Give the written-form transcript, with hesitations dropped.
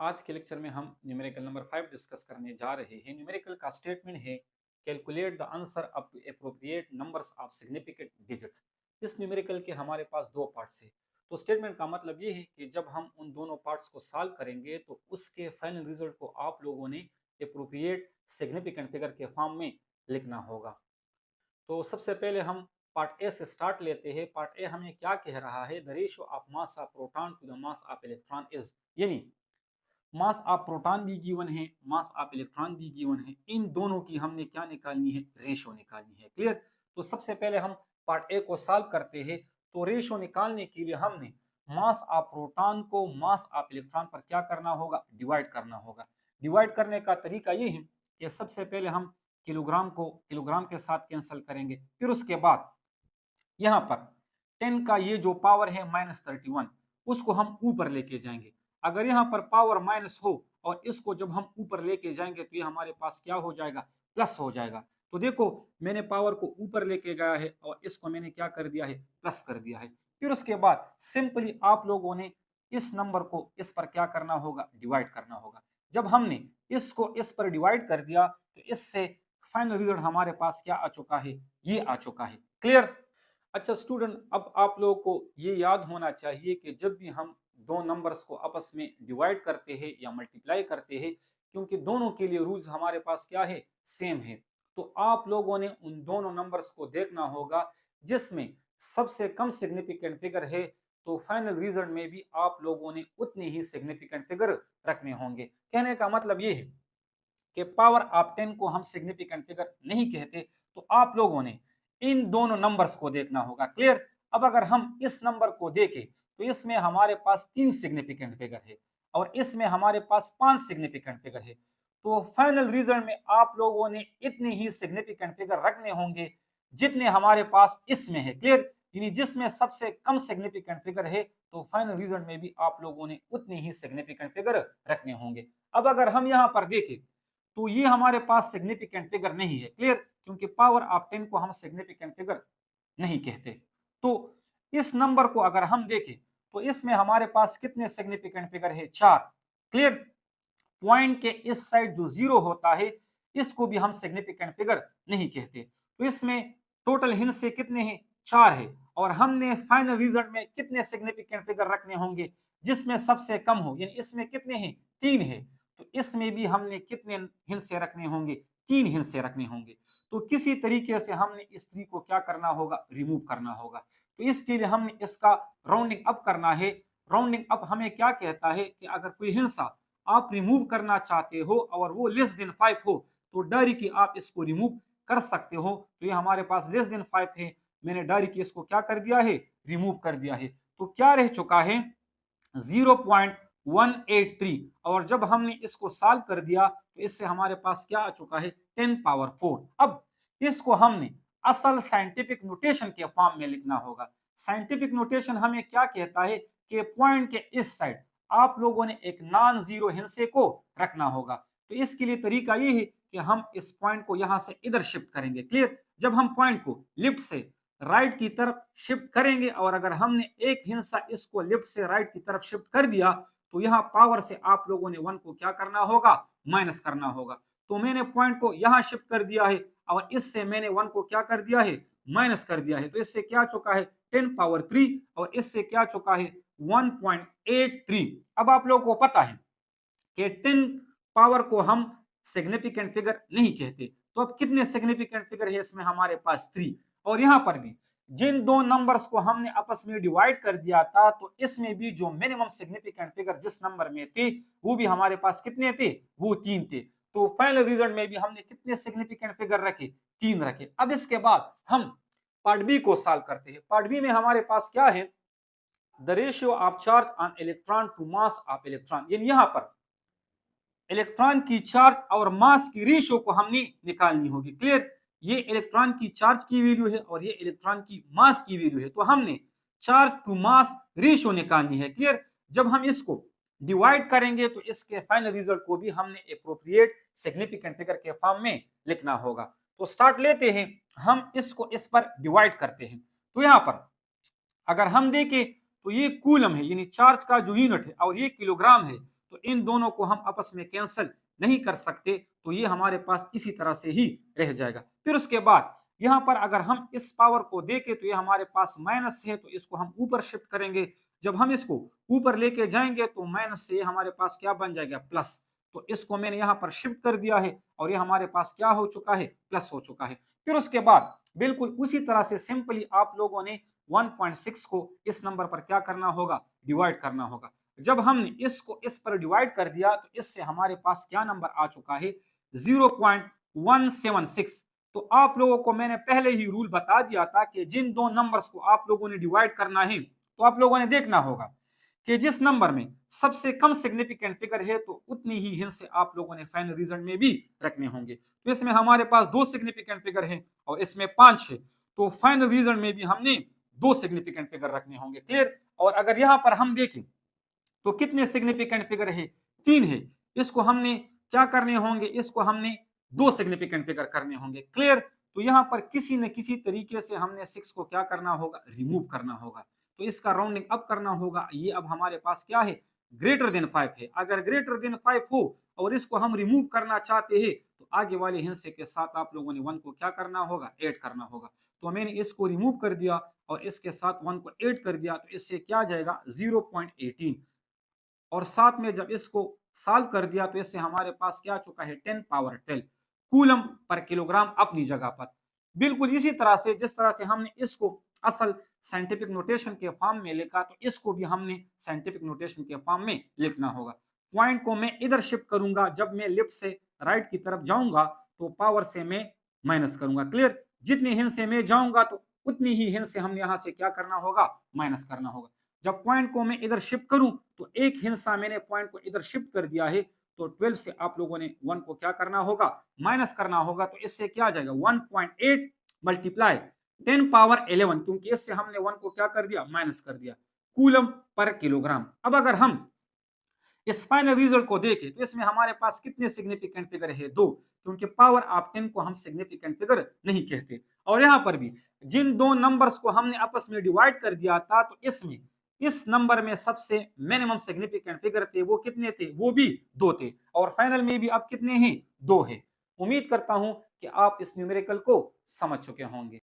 आज के लेक्चर में हम न्यूमेरिकल नंबर 5 डिस्कस करने जा रहे हैं। न्यूमेरिकल का स्टेटमेंट है calculate the answer up to appropriate numbers of significant digits. इस न्यूमेरिकल के हमारे पास दो पार्ट्स है। तो स्टेटमेंट का मतलब ये है कि जब हम उन दोनों पार्ट्स को सॉल्व करेंगे तो उसके फाइनल रिजल्ट को आप लोगों ने एप्रोप्रिएट सिग्निफिकेंट फिगर के फॉर्म में लिखना होगा। तो सबसे पहले हम पार्ट ए से स्टार्ट लेते हैं। पार्ट ए हमें क्या कह रहा है? The ratio of mass of proton to the mass of electron is, यानी मास ऑफ प्रोटॉन भी गिवन है, मास ऑफ इलेक्ट्रॉन भी गिवन है। इन दोनों की हमने क्या निकालनी है? रेशियो निकालनी है। क्लियर? तो सबसे पहले हम पार्ट ए को सॉल्व करते हैं। तो रेशियो निकालने के लिए हमने मास ऑफ प्रोटॉन को मास ऑफ इलेक्ट्रॉन पर क्या करना होगा? डिवाइड करना होगा। डिवाइड करने का तरीका ये है कि सबसे पहले हम किलोग्राम को किलोग्राम के साथ कैंसिल करेंगे, फिर उसके बाद यहाँ पर 10 का ये जो पावर है -31, उसको हम ऊपर लेके जाएंगे। अगर यहाँ पर पावर माइनस हो और इसको जब हम ऊपर लेके जाएंगे तो ये हमारे पास क्या हो जाएगा? प्लस हो जाएगा। तो देखो मैंने पावर को ऊपर लेके गया है और इसको मैंने क्या कर दिया है? प्लस कर दिया है। फिर उसके बाद सिंपली आप लोगों ने इस नंबर को इस पर क्या करना होगा? डिवाइड करना होगा। जब हमने इसको इस पर डिवाइड कर दिया तो इससे फाइनल रिजल्ट हमारे पास क्या आ चुका है? ये आ चुका है। क्लियर? अच्छा स्टूडेंट, अब आप लोगों को ये याद होना चाहिए कि जब भी हम दो नंबर्स को आपस में डिवाइड करते हैं या मल्टीप्लाई करते हैं, क्योंकि दोनों के लिए रूल्स हमारे पास क्या है? सेम है। तो आप लोगों ने उन दोनों नंबर्स को देखना होगा जिसमें सबसे कम सिग्निफिकेंट फिगर है, तो फाइनल रिजल्ट में भी आप लोगों ने उतने ही सिग्निफिकेंट फिगर रखने होंगे। कहने का मतलब ये है कि पावर ऑफ 10 को हम सिग्निफिकेंट फिगर नहीं कहते, तो आप लोगों ने इन दोनों नंबर्स को देखना होगा। क्लियर? अब अगर हम इस नंबर को देखें तो इसमें हमारे पास 3 सिग्निफिकेंट फिगर है और इसमें हमारे पास 5 सिग्निफिकेंट फिगर है। तो फाइनल रिजल्ट में आप लोगों ने इतने ही सिग्निफिकेंट फिगर रखने होंगे जितने हमारे पास इसमें है। क्लियर? यानी जिसमें सबसे कम सिग्निफिकेंट फिगर है तो फाइनल रिजल्ट में भी आप लोगों ने उतने ही सिग्निफिकेंट फिगर रखने होंगे। अब अगर हम यहां पर देखें तो ये हमारे पास सिग्निफिकेंट फिगर नहीं है। क्लियर? क्योंकि पावर ऑफ 10 को हम सिग्निफिकेंट फिगर नहीं कहते। तो इस नंबर को अगर हम देखें तो इसमें हमारे पास कितने सिग्निफिकेंट फिगर है? 4। क्लियर? पॉइंट के इस साइड जो जीरो होता है इसको भी हम सिग्निफिकेंट फिगर नहीं कहते। तो इसमें टोटल हिस्से कितने हैं? 4 है। और हमने फाइनल रिजल्ट में कितने सिग्निफिकेंट फिगर रखने होंगे जिसमें सबसे कम हो? यानी इसमें कितने हैं? 3 है। तो इसमें भी हमने कितने हिस्से रखने होंगे? 3 हिस्से रखने होंगे। तो किसी तरीके से हमने इस 3 को क्या करना होगा? रिमूव करना होगा। तो इसके लिए हमने इसका राउंडिंग अप करना है। राउंडिंग अप हमें क्या कहता है कि अगर कोई हिस्सा आप रिमूव करना चाहते हो और वो लेस देन 5 हो तो डायरेक्टली आप इसको रिमूव कर सकते हो। तो ये हमारे पास लेस देन 5 है, मैंने डायरेक्टली इसको क्या कर दिया है? रिमूव कर दिया है। तो क्या रह चुका है? 0.183। और जब हमने इसको सॉल्व कर दिया तो इससे हमारे पास क्या आ चुका है? 10 पावर 4। अब इसको हमने असल साइंटिफिक नोटेशन के फॉर्म में लिखना होगा। साइंटिफिक नोटेशन हमें क्या कहता है कि पॉइंट के इस साइड आप लोगों ने एक नॉन जीरो हिस्से को रखना होगा। तो इसके लिए तरीका ये है कि हम इस पॉइंट को यहां से इधर शिफ्ट करेंगे। क्लियर? जब हम पॉइंट को लेफ्ट से राइट की तरफ शिफ्ट करेंगे और अगर हमने एक हिस्सा इसको लेफ्ट से राइट की तरफ शिफ्ट कर दिया तो यहाँ पावर से आप लोगों ने 1 को क्या करना होगा? माइनस करना होगा। तो मैंने पॉइंट को यहाँ शिफ्ट कर दिया है और इससे मैंने 1 को क्या कर दिया है? माइनस कर दिया है। तो इससे क्या चुका है? 10 पावर 3 और इससे क्या चुका है? 1.83। अब आप लोगों को पता है कि 10 पावर को हम सिग्निफिकेंट फिगर नहीं कहते। तो अब कितने सिग्निफिकेंट फिगर है इसमें? हमारे पास 3। और यहां पर भी जिन दो नंबर्स को हमने आपस में डिवाइड कर दिया था तो इसमें भी जो मिनिमम सिग्निफिकेंट फिगर जिस नंबर में थे वो भी हमारे पास कितने थे? वो 3 थे। तो फाइनल रिजल्ट में भी हमने कितने सिग्निफिकेंट फिगर रखे? 3 रखे। अब इसके बाद हम पार्ट बी को सॉल्व करते हैं। पार्ट बी में हमारे पास क्या है? The ratio of charge on electron to mass of electron. यानी यहां पर इलेक्ट्रॉन की चार्ज और मास की रेशियो को हमने निकालनी होगी। क्लियर? ये इलेक्ट्रॉन की चार्ज की वैल्यू है और ये इलेक्ट्रॉन की मास की वैल्यू है। तो हमने चार्ज टू मास रेशियो निकालनी है। क्लियर? जब हम इसको डिवाइड करेंगे तो इसके फाइनल रिजल्ट को भी हमने एप्रोप्रिएट सिग्निफिकेंट फिगर के फॉर्म में लिखना होगा। तो स्टार्ट लेते हैं, हम इसको इस पर डिवाइड करते हैं। तो यहां पर अगर हम देखें तो ये कूलम है, यानी चार्ज का जो यूनिट है, और ये किलोग्राम है। तो इन दोनों को हम आपस में कैंसिल नहीं कर सकते, तो ये हमारे पास इसी तरह से ही रह जाएगा। फिर उसके बाद यहाँ पर अगर हम इस पावर को देखें तो ये हमारे पास माइनस है, तो इसको हम ऊपर शिफ्ट करेंगे। जब हम इसको ऊपर लेके जाएंगे तो माइनस से हमारे पास क्या बन जाएगा, प्लस। तो इसको मैंने यहाँ पर शिफ्ट कर दिया है और ये हमारे पास क्या हो चुका है, प्लस हो चुका है। फिर उसके बाद बिल्कुल उसी तरह से सिंपली आप लोगों ने 1.6 को इस नंबर पर क्या करना होगा, डिवाइड करना होगा। जब हमने इसको इस पर डिवाइड कर दिया तो इससे हमारे पास क्या नंबर आ चुका है, 0.176। तो आप लोगों को मैंने पहले ही रूल बता दिया था कि जिन दो नंबर्स को आप लोगों ने डिवाइड करना है तो आप लोगों ने देखना होगा कि जिस नंबर में सबसे कम सिग्निफिकेंट फिगर है तो उतनी ही हिंस आप लोगों ने फाइनल रिजल्ट में भी रखने होंगे। तो इसमें हमारे पास 2 सिग्निफिकेंट फिगर है और इसमें 5 है, तो फाइनल रिजल्ट में भी हमने 2 सिग्निफिकेंट फिगर रखने होंगे। क्लियर। और अगर यहां पर हम देखें तो कितने सिग्निफिकेंट फिगर है, 3 है। इसको हमने क्या करने होंगे, इसको हमने 2 सिग्निफिकेंट फिगर करने होंगे। क्लियर। तो यहां पर किसी न किसी तरीके से हमने 6 को क्या करना होगा, रिमूव करना होगा। तो इसका राउंडिंग अप करना होगा। ये अब हमारे पास क्या है, ग्रेटर देन 5 है। अगर ग्रेटर देन 5 हो और इसको हम रिमूव करना चाहते हैं तो आगे वाले हिस्से के साथ आप लोगों ने 1 को क्या करना होगा, ऐड करना होगा। तो मैंने इसको रिमूव कर दिया और इसके साथ 1 को ऐड कर दिया, तो इससे क्या जाएगा, 0.18। और साथ में जब इसको सॉल्व कर दिया तो इससे हमारे पास क्या चुका है, 10 पावर 12 कूलम पर किलोग्राम अपनी जगह पर। बिल्कुल इसी तरह से जिस तरह से हमने इसको असल साइंटिफिक नोटेशन के फॉर्म में लिखा तो इसको भी हमने साइंटिफिक नोटेशन के फॉर्म में लिखना होगा। पॉइंट को मैं इधर शिफ्ट करूंगा, जब मैं लेफ्ट से राइट की तरफ जाऊंगा तो पावर से मैं माइनस करूंगा। क्लियर। जितनी हिंस से मैं जाऊंगा तो उतनी ही हिंस से हमने यहां से क्या करना होगा, माइनस करना होगा। जब पॉइंट को मैं इधर शिफ्ट करूं तो एक हिस्सा मैंने पॉइंट को इधर शिफ्ट कर दिया है, तो 12 से आप लोगों ने 1 को क्या करना होगा, माइनस करना होगा। तो इससे क्या आ जाएगा, 1.8 मल्टीप्लाई 10 पावर 11, क्योंकि इससे हमने 1 को क्या कर दिया, माइनस कर दिया, कूलम पर किलोग्राम। अब अगर हम इस फाइनल रिजल्ट को देखें तो इसमें हमारे पास कितने सिग्निफिकेंट फिगर है, 2, क्योंकि पावर ऑफ 10 को हम सिग्निफिकेंट फिगर नहीं कहते। और यहां पर भी जिन दो नंबर्स को हमने आपस में डिवाइड कर दिया था तो इसमें इस नंबर में सबसे मिनिमम सिग्निफिकेंट फिगर थे, वो कितने थे, वो भी 2 थे। और फाइनल में भी अब कितने हैं, 2 है। उम्मीद करता हूं कि आप इस न्यूमेरिकल को समझ चुके होंगे।